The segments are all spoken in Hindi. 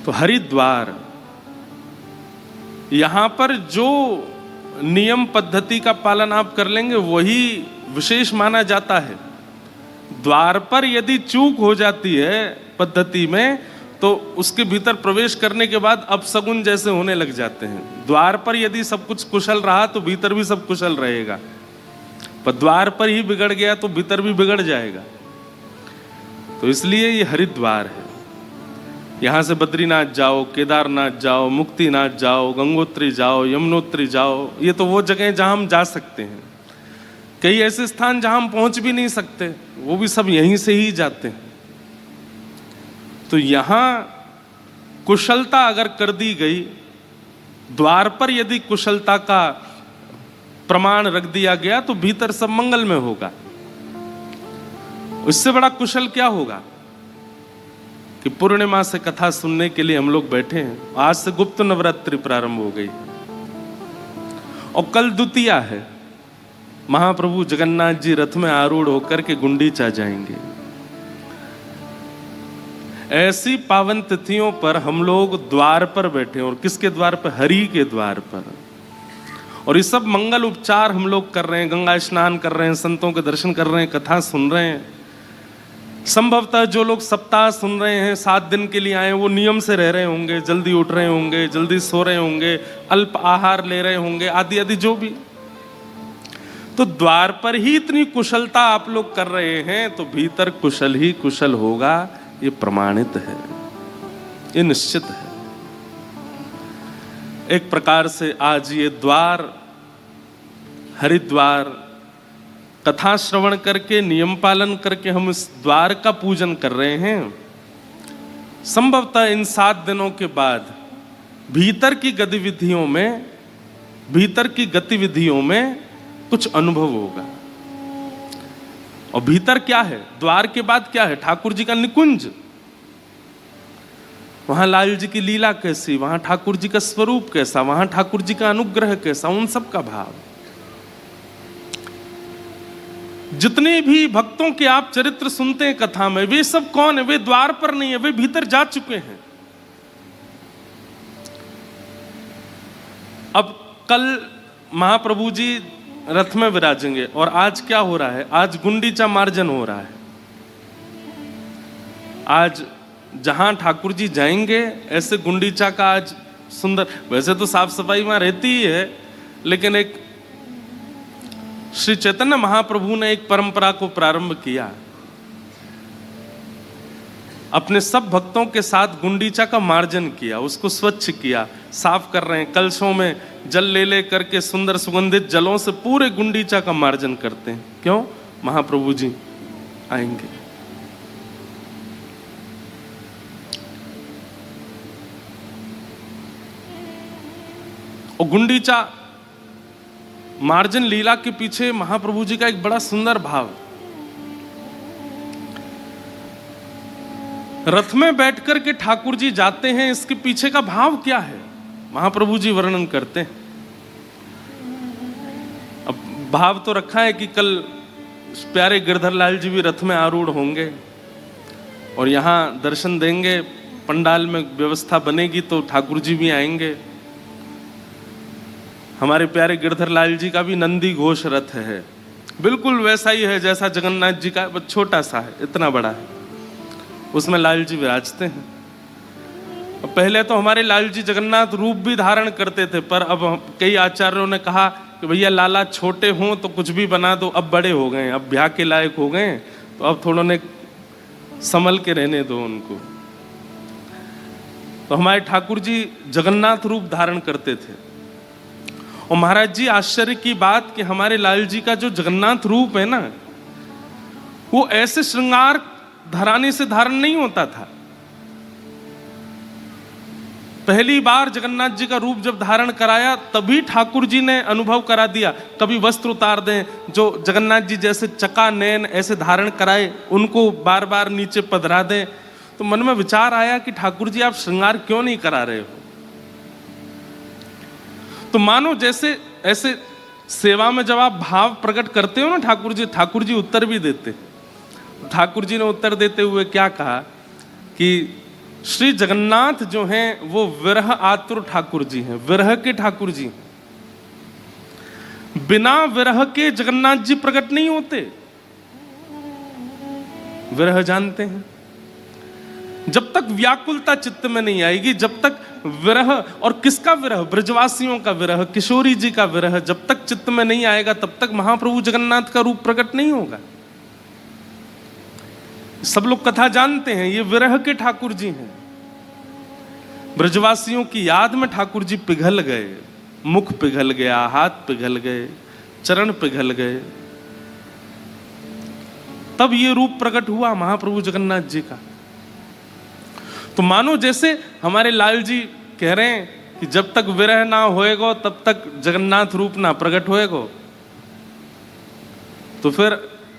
तो हरिद्वार, यहां पर जो नियम पद्धति का पालन आप कर लेंगे वही विशेष माना जाता है। द्वार पर यदि चूक हो जाती है पद्धति में तो उसके भीतर प्रवेश करने के बाद अपशगुन जैसे होने लग जाते हैं। द्वार पर यदि सब कुछ कुशल रहा तो भीतर भी सब कुशल रहेगा, पर द्वार पर ही बिगड़ गया तो भीतर भी बिगड़ जाएगा। तो इसलिए ये हरिद्वार है। यहां से बद्रीनाथ जाओ, केदारनाथ जाओ, मुक्तिनाथ जाओ, गंगोत्री जाओ, यमुनोत्री जाओ, ये तो वो जगह जहां हम जा सकते हैं। कई ऐसे स्थान जहां हम पहुंच भी नहीं सकते, वो भी सब यहीं से ही जाते हैं। तो यहां कुशलता अगर कर दी गई, द्वार पर यदि कुशलता का प्रमाण रख दिया गया तो भीतर सब मंगल में होगा। इससे बड़ा कुशल क्या होगा कि पूर्णिमा से कथा सुनने के लिए हम लोग बैठे हैं। आज से गुप्त नवरात्रि प्रारंभ हो गई और कल द्वितीया है। महाप्रभु जगन्नाथ जी रथ में आरूढ़ होकर के गुंडीचा जाएंगे। ऐसी पावन तिथियों पर हम लोग द्वार पर बैठे, और किसके द्वार पर? हरि के द्वार पर। और ये सब मंगल उपचार हम लोग कर रहे हैं, गंगा स्नान कर रहे हैं, संतों के दर्शन कर रहे हैं, कथा सुन रहे हैं। संभवतः जो लोग सप्ताह सुन रहे हैं, 7 दिन के लिए आए, वो नियम से रह रहे होंगे, जल्दी उठ रहे होंगे, जल्दी सो रहे होंगे, अल्प आहार ले रहे होंगे, आदि आदि जो भी। तो द्वार पर ही इतनी कुशलता आप लोग कर रहे हैं तो भीतर कुशल ही कुशल होगा, ये प्रमाणित है, ये निश्चित है। एक प्रकार से आज ये द्वार, हरिद्वार, कथा श्रवण करके, नियम पालन करके हम इस द्वार का पूजन कर रहे हैं। संभवतः इन 7 दिनों के बाद भीतर की गतिविधियों में कुछ अनुभव होगा। और भीतर क्या है? द्वार के बाद क्या है? ठाकुर जी का निकुंज। वहां लाल जी की लीला कैसी, वहां ठाकुर जी का स्वरूप कैसा, वहां ठाकुर जी का अनुग्रह कैसा, उन सब का भाव। जितने भी भक्तों के आप चरित्र सुनते हैं कथा में, वे सब कौन है? वे द्वार पर नहीं है, वे भीतर जा चुके हैं। अब कल महाप्रभु जी रथ में विराजेंगे और आज क्या हो रहा है? आज गुंडीचा मार्जन हो रहा है। आज जहां ठाकुर जी जाएंगे ऐसे गुंडीचा का आज सुंदर, वैसे तो साफ सफाई वहां रहती ही है, लेकिन एक श्री चैतन्य महाप्रभु ने एक परंपरा को प्रारंभ किया। अपने सब भक्तों के साथ गुंडीचा का मार्जन किया, उसको स्वच्छ किया, साफ कर रहे हैं। कलशों में जल ले करके सुंदर सुगंधित जलों से पूरे गुंडीचा का मार्जन करते हैं। क्यों? महाप्रभु जी आएंगे। और गुंडीचा मार्जन लीला के पीछे महाप्रभु जी का एक बड़ा सुंदर भाव। रथ में बैठकर के ठाकुर जी जाते हैं, इसके पीछे का भाव क्या है महाप्रभु जी वर्णन करते हैं। अब भाव तो रखा है कि कल प्यारे गिरधर लाल जी भी रथ में आरूढ़ होंगे और यहां दर्शन देंगे। पंडाल में व्यवस्था बनेगी तो ठाकुर जी भी आएंगे। हमारे प्यारे गिरधर लाल जी का भी नंदी घोष रथ है, बिल्कुल वैसा ही है जैसा जगन्नाथ जी का, बस छोटा सा है, इतना बड़ा है। उसमें लाल जी विराजते हैं। पहले तो हमारे लाल जी जगन्नाथ रूप भी धारण करते थे, पर अब कई आचार्यों ने कहा कि भैया लाला छोटे हों तो कुछ भी बना दो, अब बड़े हो गए, अब ब्याह के लायक हो गए, तो अब थोड़ों ने संभल के रहने दो उनको। तो हमारे ठाकुर जी जगन्नाथ रूप धारण करते थे। और महाराज जी आश्चर्य की बात कि हमारे लाल जी का जो जगन्नाथ रूप है ना, वो ऐसे श्रृंगार धराने से धारण नहीं होता था। पहली बार जगन्नाथ जी का रूप जब धारण कराया तभी ठाकुर जी ने अनुभव करा दिया। कभी वस्त्र उतार दें, जो जगन्नाथ जी जैसे चका नयन ऐसे धारण कराए, उनको बार बार नीचे पधरा दें, तो मन में विचार आया कि ठाकुर जी आप श्रृंगार क्यों नहीं करा रहे हो। तो मानो जैसे ऐसे सेवा में जब आप भाव प्रकट करते हो ना ठाकुर जी उत्तर भी देते। ठाकुर जी ने उत्तर देते हुए क्या कहा कि श्री जगन्नाथ जो हैं वो विरह आतुर ठाकुर जी हैं, विरह के ठाकुर जी। बिना विरह के जगन्नाथ जी प्रकट नहीं होते। विरह जानते हैं, जब तक व्याकुलता चित्त में नहीं आएगी, जब तक विरह, और किसका विरह? ब्रजवासियों का विरह, किशोरी जी का विरह जब तक चित्त में नहीं आएगा तब तक महाप्रभु जगन्नाथ का रूप प्रकट नहीं होगा। सब लोग कथा जानते हैं, ये विरह के ठाकुर जी हैं। ब्रजवासियों की याद में ठाकुर जी पिघल गए, मुख पिघल गया, हाथ पिघल गए, चरण पिघल गए, तब ये रूप प्रकट हुआ महाप्रभु जगन्नाथ जी का। तो मानो जैसे हमारे लाल जी कह रहे हैं कि जब तक विरह ना होएगो तब तक जगन्नाथ रूप ना प्रकट होएगो। तो फिर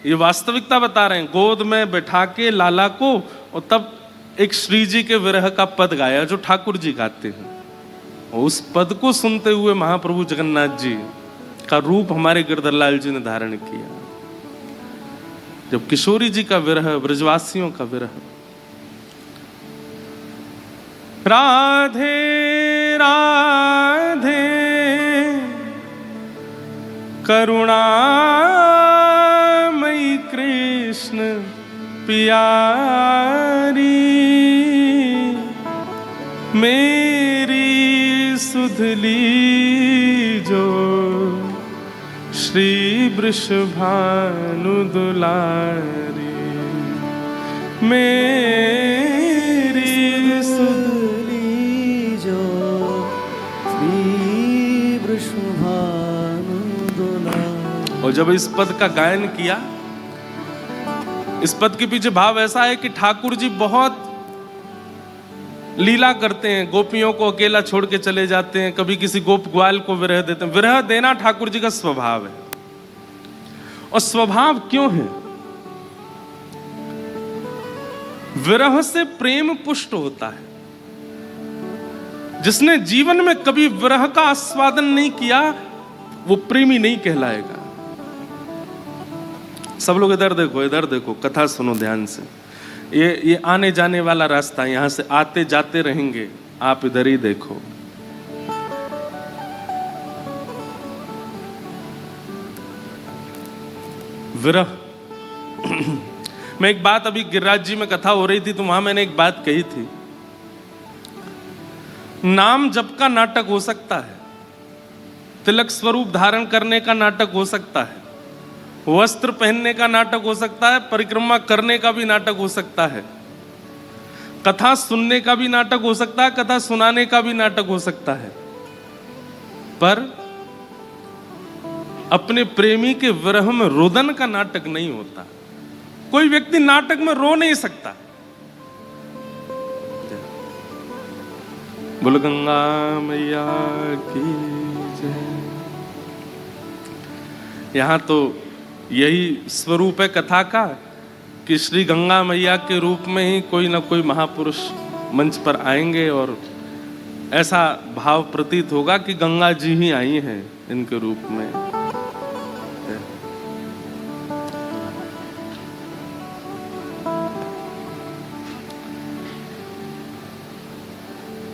ये वास्तविकता बता रहे हैं, गोद में बैठा के लाला को, और तब एक श्री जी के विरह का पद गाया जो ठाकुर जी गाते हैं। और उस पद को सुनते हुए महाप्रभु जगन्नाथ जी का रूप हमारे गिरधर लाल जी ने धारण किया। जब किशोरी जी का विरह, ब्रजवासियों का विरह। राधे राधे करुणामयी कृष्ण प्यारी, मेरी सुधली जो श्री वृषभानु दुलारी, मेरी सुधली जो श्री वृषभानु दुलारी। और जब इस पद का गायन किया, इस पद के पीछे भाव ऐसा है कि ठाकुर जी बहुत लीला करते हैं, गोपियों को अकेला छोड़ के चले जाते हैं, कभी किसी गोप ग्वाल को विरह देते हैं। विरह देना ठाकुर जी का स्वभाव है। और स्वभाव क्यों है? विरह से प्रेम पुष्ट होता है। जिसने जीवन में कभी विरह का आस्वादन नहीं किया वो प्रेमी नहीं कहलाएगा। सब लोग इधर देखो, इधर देखो, कथा सुनो ध्यान से। ये आने जाने वाला रास्ता, यहां से आते जाते रहेंगे, आप इधर ही देखो। विरह मैं एक बात, अभी गिरिराज जी में कथा हो रही थी तो वहां मैंने एक बात कही थी, नाम जप का नाटक हो सकता है, तिलक स्वरूप धारण करने का नाटक हो सकता है, वस्त्र पहनने का नाटक हो सकता है, परिक्रमा करने का भी नाटक हो सकता है, कथा सुनने का भी नाटक हो सकता है, कथा सुनाने का भी नाटक हो सकता है, पर अपने प्रेमी के विरह में रोदन का नाटक नहीं होता। कोई व्यक्ति नाटक में रो नहीं सकता। बोल गंगा मैया की जय। यहां तो यही स्वरूप है कथा का कि श्री गंगा मैया के रूप में ही कोई ना कोई महापुरुष मंच पर आएंगे और ऐसा भाव प्रतीत होगा कि गंगा जी ही आई हैं इनके रूप में।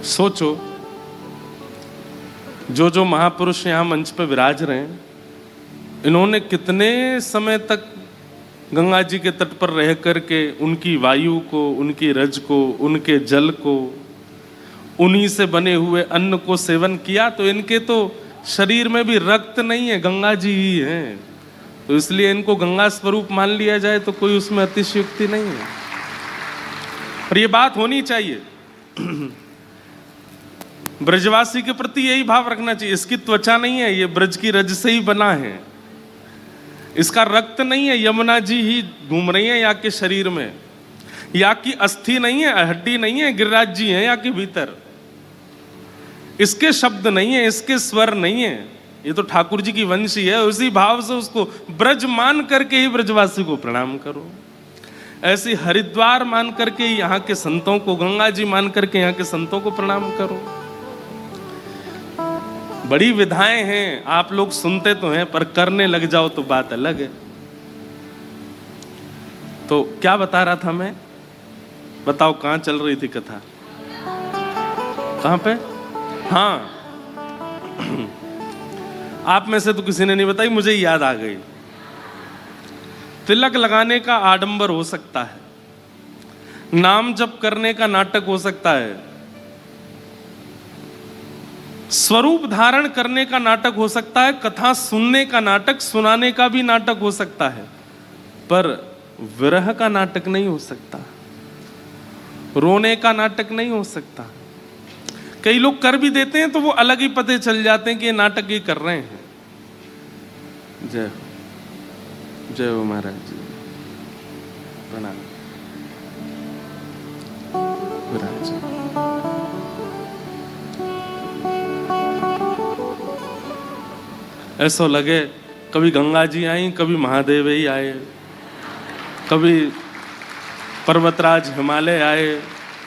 सोचो, जो जो महापुरुष यहां मंच पर विराज रहे हैं, इन्होंने कितने समय तक गंगा जी के तट पर रह करके उनकी वायु को, उनकी रज को, उनके जल को, उन्हीं से बने हुए अन्न को सेवन किया। तो इनके तो शरीर में भी रक्त नहीं है, गंगा जी ही हैं। तो इसलिए इनको गंगा स्वरूप मान लिया जाए तो कोई उसमें अतिशयोक्ति नहीं है। और ये बात होनी चाहिए। ब्रजवासी के प्रति यही भाव रखना चाहिए। इसकी त्वचा नहीं है, ये ब्रज की रज से ही बना है। इसका रक्त नहीं है, यमुना जी ही घूम रही है या के शरीर में, या की अस्थि नहीं है, हड्डी नहीं है, गिरिराज जी हैं या के भीतर। इसके शब्द नहीं है, इसके स्वर नहीं है, ये तो ठाकुर जी की वंशी है। उसी भाव से उसको ब्रज मान करके ही ब्रजवासी को प्रणाम करो। ऐसी हरिद्वार मान करके यहाँ के संतों को, गंगा जी मान करके यहाँ के संतों को प्रणाम करो। बड़ी विधाएं हैं, आप लोग सुनते तो हैं पर करने लग जाओ तो बात अलग है। तो क्या बता रहा था मैं? बताओ कहां चल रही थी कथा? कहाँ पे? हाँ, आप में से तो किसी ने नहीं बताई, मुझे याद आ गई। तिलक लगाने का आडंबर हो सकता है, नाम जप करने का नाटक हो सकता है, स्वरूप धारण करने का नाटक हो सकता है, कथा सुनने का नाटक, सुनाने का भी नाटक हो सकता है, पर विरह का नाटक नहीं हो सकता, रोने का नाटक नहीं हो सकता। कई लोग कर भी देते हैं तो वो अलग ही पते चल जाते हैं कि ये नाटक ही कर रहे हैं। जय हो, जय हो महाराज जी, प्रणाम महाराज जी। ऐसा लगे कभी गंगा जी आई, कभी महादेव ही आए, कभी पर्वतराज हिमालय आए,